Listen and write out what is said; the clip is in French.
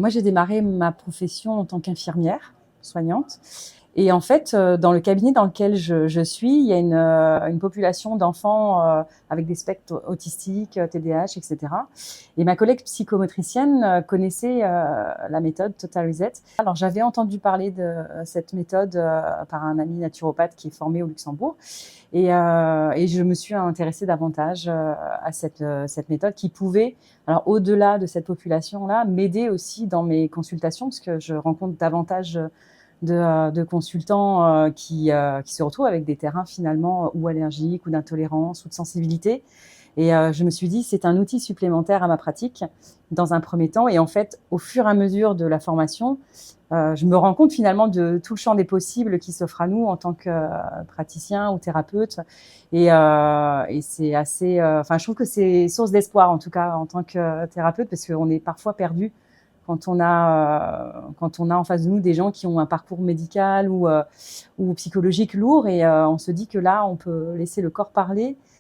Moi, j'ai démarré ma profession en tant qu'infirmière soignante. Et en fait, dans le cabinet dans lequel je suis, il y a une population d'enfants avec des spectres autistiques, TDAH, etc. Et ma collègue psychomotricienne connaissait la méthode Total Reset. Alors, j'avais entendu parler de cette méthode par un ami naturopathe qui est formé au Luxembourg. Et je me suis intéressée davantage à cette méthode qui pouvait, alors au-delà de cette population-là, m'aider aussi dans mes consultations, parce que je rencontre davantage de consultants qui se retrouvent avec des terrains finalement ou allergiques ou d'intolérance ou de sensibilité. Et je me suis dit, c'est un outil supplémentaire à ma pratique dans un premier temps. Et en fait, au fur et à mesure de la formation, je me rends compte finalement de tout le champ des possibles qui s'offre à nous en tant que praticien ou thérapeute. Et c'est assez... Enfin, je trouve que c'est source d'espoir, en tout cas, en tant que thérapeute, parce qu'on est parfois perdu quand on a en face de nous des gens qui ont un parcours médical ou psychologique lourd. Et on se dit que là, on peut laisser le corps parler